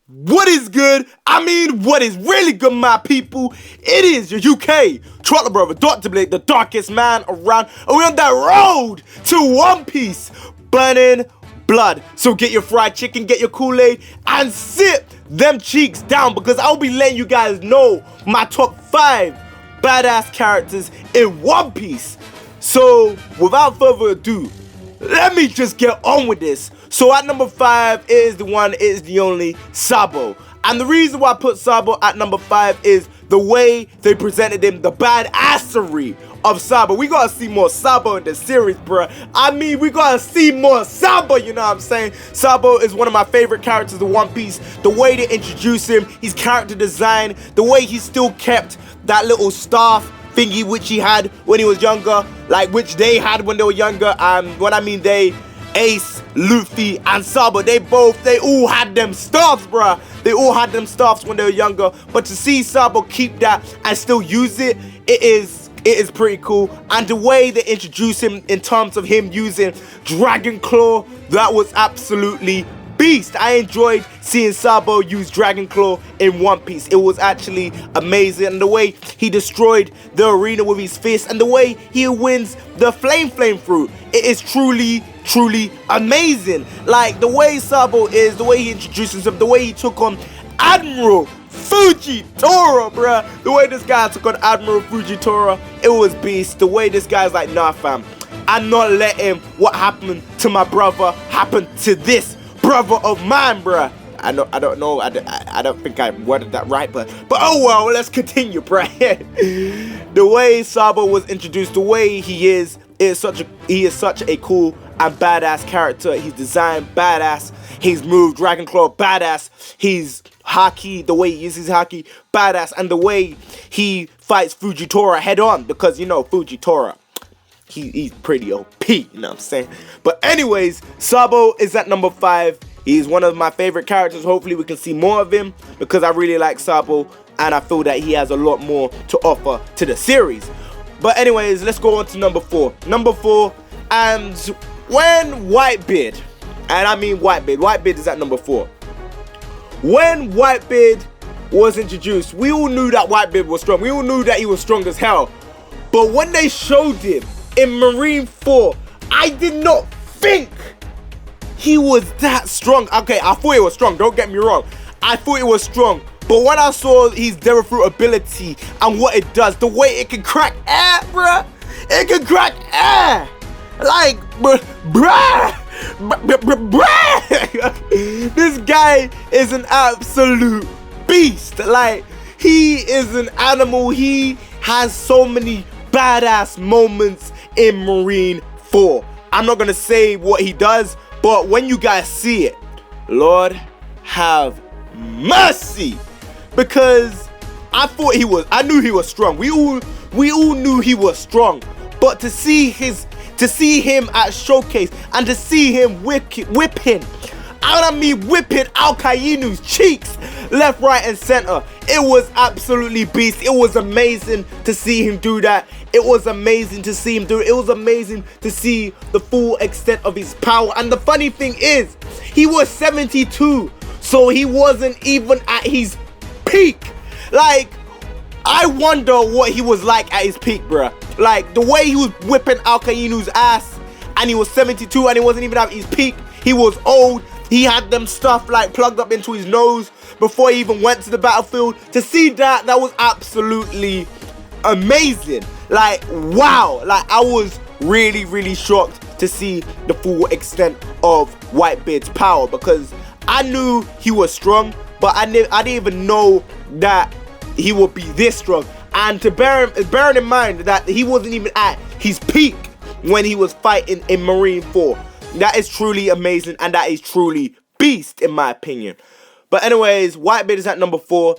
What is good? I mean, what is really good, my people? It is your UK Trotter brother, Dr. Blake, the darkest man around, and we're on that road to One Piece, burning blood. So get your fried chicken, get your Kool-Aid, and sit them cheeks down, because I'll be letting you guys know my top 5 badass characters in One Piece. So, without further ado, let me just get on with this. So at number 5 is the one, it is the only, Sabo. And the reason why I put Sabo at number 5 is the way they presented him, the badassery of Sabo. We gotta see more Sabo in the series, bruh. I mean, we gotta see more Sabo, you know what I'm saying? Sabo is one of my favorite characters of One Piece. The way they introduce him, his character design, the way he still kept that little staff thingy which he had when he was younger, like which they had when they were younger. When I mean they, Ace, Luffy, and Sabo, they all had them staffs, bruh. They all had them staffs when they were younger. But to see Sabo keep that and still use it, it is pretty cool. And the way they introduce him in terms of him using Dragon Claw, that was absolutely beast. I enjoyed seeing Sabo use Dragon Claw in One Piece. It was actually amazing. And the way he destroyed the arena with his fist, and the way he wins the flame fruit, it is truly amazing. Like the way Sabo is, the way he introduces him, the way he took on Admiral Fujitora, bruh. The way this guy took on Admiral Fujitora, it was beast. The way this guy's like, nah fam, I'm not letting what happened to my brother happen to this brother of mine, bruh. I don't know. I don't think I worded that right, but oh well. Let's continue, bruh. The way Sabo was introduced, the way he is such a cool and badass character. He's designed badass. He's moved Dragon Claw badass. He's haki, the way he uses haki badass, and the way he fights Fujitora head on, because you know Fujitora, he's pretty OP, you know what I'm saying? But anyways, Sabo is at number 5. He's one of my favorite characters. Hopefully we can see more of him, because I really like Sabo, and I feel that he has a lot more to offer to the series. But anyways, let's go on to number 4. Number 4, and when Whitebeard, and I mean Whitebeard is at number 4. When Whitebeard was introduced, we all knew that Whitebeard was strong. We all knew that he was strong as hell. But when they showed him in Marine 4, I did not think he was that strong. Okay, I thought he was strong, don't get me wrong. I thought he was strong. But when I saw his Devil Fruit ability and what it does, the way it can crack air, bruh. It can crack air. Like, bruh. This guy is an absolute beast. Like, he is an animal. He has so many badass moments in Marine 4. I'm not gonna say what he does, but when you guys see it, Lord have mercy, because I knew he was strong. We all knew he was strong, but to see him at Showcase and to see him whipping Alkainu's cheeks left, right, and center, it was absolutely beast. It was amazing to see him do that. It was amazing to see him do it. It was amazing to see the full extent of his power. And the funny thing is, he was 72, so he wasn't even at his peak. Like, I wonder what he was like at his peak, bruh. Like, the way he was whipping Alkainu's ass, and he was 72, and he wasn't even at his peak. He was old. He had them stuff like plugged up into his nose before he even went to the battlefield. To see that was absolutely amazing. Like, wow. Like, I was really shocked to see the full extent of Whitebeard's power, because I knew he was strong, but I didn't even know that he would be this strong. And to bearing in mind that he wasn't even at his peak when he was fighting in Marine 4. That is truly amazing, and that is truly beast in my opinion. But anyways, Whitebeard is at number 4.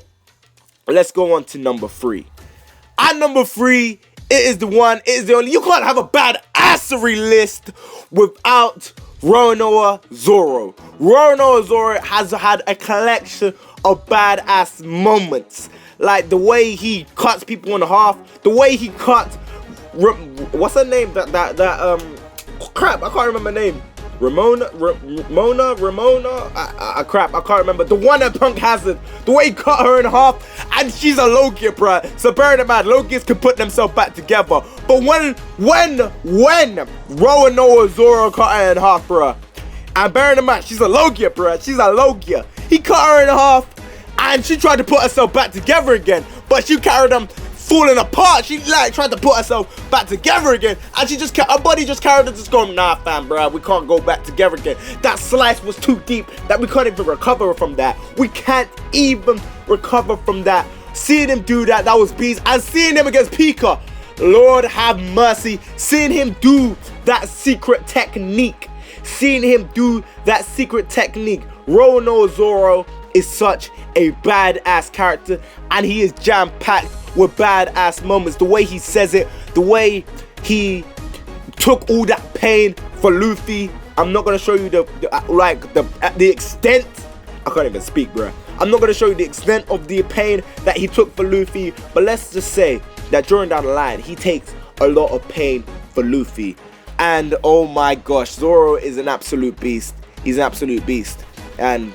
Let's go on to number 3. At number 3, it is the one, it is the only. You can't have a badassery list without Roronoa Zorro. Roronoa Zorro has had a collection of badass moments. Like the way he cuts people in half, the way he cut, what's her name? Crap, I can't remember her name. Crap, I can't remember. The one that Punk has it, the way he cut her in half, and she's a Logia, bruh. So bear in mind, Logias can put themselves back together. But when Roanoa Zorro cut her in half, bruh, and bear in mind, she's a Logia, bruh. She's a Logia. He cut her in half, and she tried to put herself back together again, but she carried them falling apart. She like tried to put herself back together again, and she just her body just carried her, just going, nah fam, bro, we can't go back together again. That slice was too deep that we can't even recover from that. We can't even recover from that. Seeing him do that, that was beast. And seeing him against Pika, Lord have mercy. Seeing him do that secret technique, Roanoa Zorro is such a badass character, and he is jam-packed with badass moments. The way he says it, the way he took all that pain for Luffy. I'm not gonna show you the extent. I can't even speak, bro. I'm not gonna show you the extent of the pain that he took for Luffy, but let's just say that during down the line, he takes a lot of pain for Luffy. And oh my gosh, Zorro is an absolute beast. He's an absolute beast, and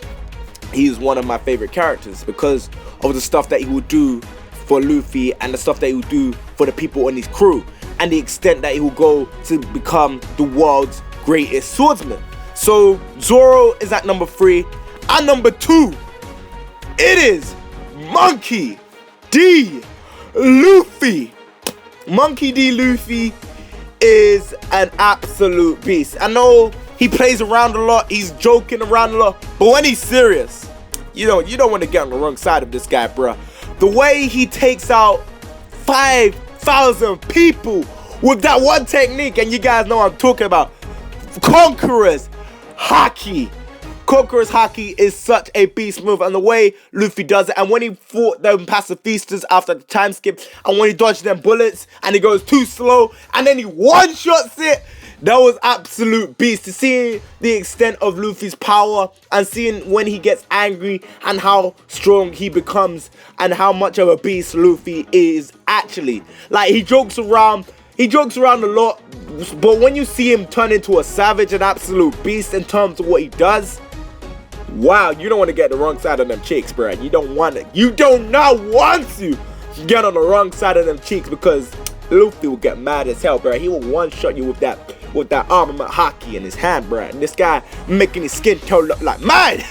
he's one of my favorite characters because of the stuff that he will do for Luffy and the stuff that he will do for the people on his crew, and the extent that he will go to become the world's greatest swordsman. So Zorro is at number 3. At number 2, it is Monkey D. Luffy. Monkey D. Luffy is an absolute beast. I know he plays around a lot, he's joking around a lot, but when he's serious, you don't want to get on the wrong side of this guy, bruh. The way he takes out 5,000 people with that one technique, and you guys know what I'm talking about. Conqueror's Haki. Conqueror's Haki is such a beast move, and the way Luffy does it, and when he fought them pacifistas after the time skip, and when he dodged them bullets, and he goes too slow, and then he one-shots it, that was absolute beast. To see the extent of Luffy's power, and seeing when he gets angry, and how strong he becomes, and how much of a beast Luffy is actually. Like, he jokes around a lot, but when you see him turn into a savage, an absolute beast in terms of what he does, wow, you don't want to get the wrong side of them cheeks, bro. You don't want it. You do not want to get on the wrong side of them cheeks, because Luffy will get mad as hell, bro. He will one-shot you with that armament Haki in his hand, bro. And this guy making his skin tone look like mine.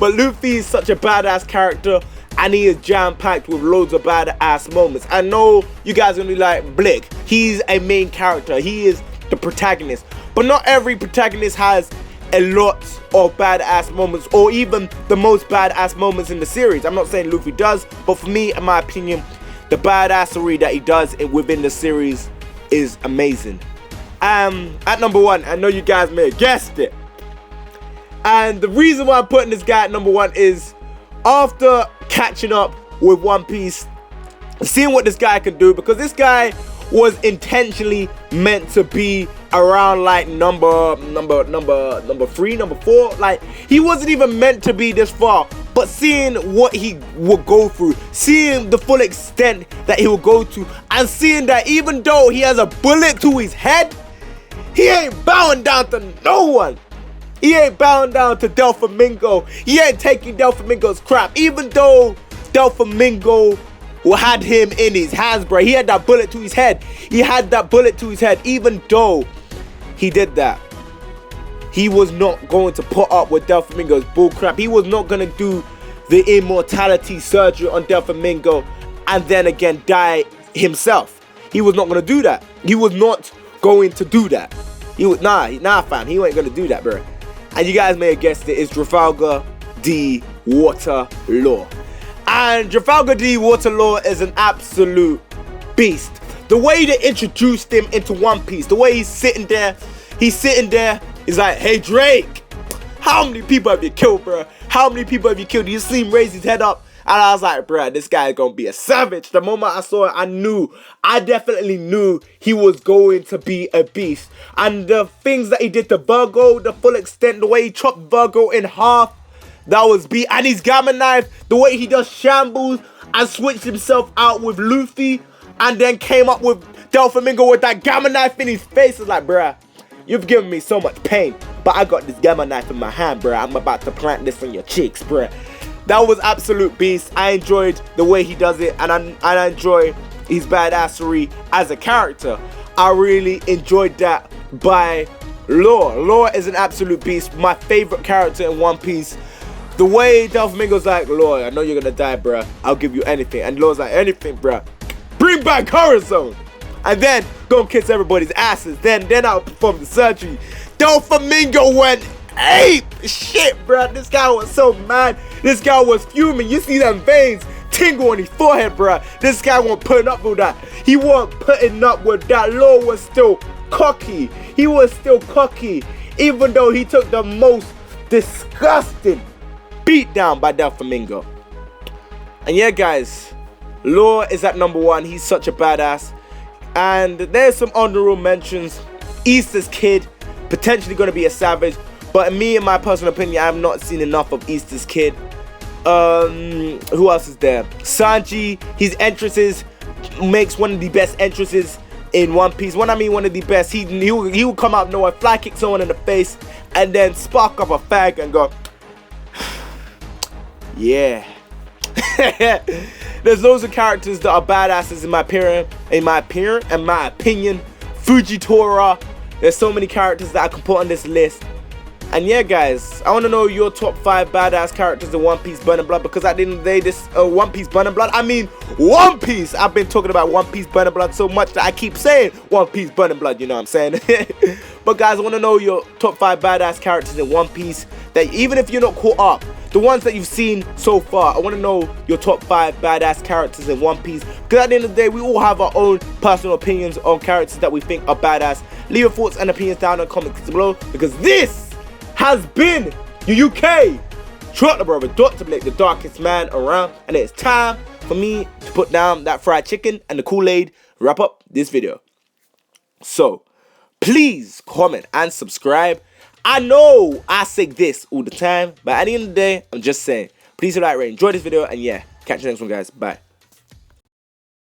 But Luffy is such a badass character, and he is jam-packed with loads of badass moments. I know you guys are gonna be like, Blick, he's a main character, he is the protagonist, but not every protagonist has a lot of badass moments, or even the most badass moments in the series. I'm not saying Luffy does, but for me, in my opinion, the badassery that he does within the series is amazing. At number 1, I know you guys may have guessed it, and the reason why I'm putting this guy at number 1 is after catching up with One Piece, seeing what this guy can do, because this guy was intentionally meant to be around like number 3, number 4. Like, he wasn't even meant to be this far, but seeing what he would go through, seeing the full extent that he will go to, and seeing that even though he has a bullet to his head, he ain't bowing down to no one. He ain't bowing down to Doflamingo. He ain't taking Doflamingo's crap. Even though Doflamingo had him in his hands, bro. He had that bullet to his head. Even though he did that, he was not going to put up with Doflamingo's bullcrap. He was not going to do the immortality surgery on Doflamingo and then again die himself. He was not going to do that. He was not going to do that. Nah, fam. He ain't going to do that, bro. And you guys may have guessed it, it's Trafalgar D. Waterloo. And Trafalgar D. Waterloo is an absolute beast. The way they introduced him into One Piece, the way he's sitting there, he's like, hey Drake, how many people have you killed, bro? How many people have you killed? You see him raise his head up, and I was like, bro, this guy is gonna be a savage. The moment I saw it, I definitely knew he was going to be a beast. And the things that he did to Virgo, the full extent, the way he chopped Virgo in half, that was beat. And his gamma knife, the way he does shambles and switched himself out with Luffy, and then came up with Doflamingo with that gamma knife in his face. It's like, bruh, you've given me so much pain, but I got this gamma knife in my hand, bruh. I'm about to plant this on your cheeks, bruh. That was absolute beast. I enjoyed the way he does it, and I enjoy his badassery as a character. I really enjoyed that by Law. Law is an absolute beast. My favorite character in One Piece. The way Doflamingo's like, Law, I know you're gonna die, bruh. I'll give you anything. And Law's like, anything, bruh. Bring back Horizon. And then go and kiss everybody's asses. Then I'll perform the surgery. Doflamingo went ape shit, bruh. This guy was so mad. This guy was fuming. You see them veins tingle on his forehead, bruh. This guy wasn't putting up with that. He wasn't putting up with that. Law was still cocky. He was still cocky, even though he took the most disgusting beat down by Doflamingo. And yeah, guys, Law is at number 1. He's such a badass. And there's some honorable mentions. Easter's Kid, potentially going to be a savage, but me, in my personal opinion, I have not seen enough of Easter's Kid. Who else is there? Sanji, his entrances makes one of the best entrances in One Piece. When I mean one of the best, he will come out of nowhere, fly kick someone in the face, and then spark up a fag and go, yeah. There's loads of characters that are badasses in my opinion. Fujitora. There's so many characters that I can put on this list. And yeah, guys, I want to know your top 5 badass characters in One Piece Burning Blood, because at the end of the day, this One Piece Burning Blood, I mean One Piece. I've been talking about One Piece Burning Blood so much that I keep saying One Piece Burning Blood, you know what I'm saying? But guys, I want to know your top 5 badass characters in One Piece, that even if you're not caught up, the ones that you've seen so far, I want to know your top 5 badass characters in One Piece. Because at the end of the day, we all have our own personal opinions on characters that we think are badass. Leave your thoughts and opinions down in the comments below, because this has been your UK Trotter Brother, Dr. Blake, the darkest man around. And it's time for me to put down that fried chicken and the Kool-Aid, wrap up this video. So, please comment and subscribe. I know I say this all the time, but at the end of the day, I'm just saying, please like, rate, enjoy this video, and yeah, catch you next one, guys. Bye.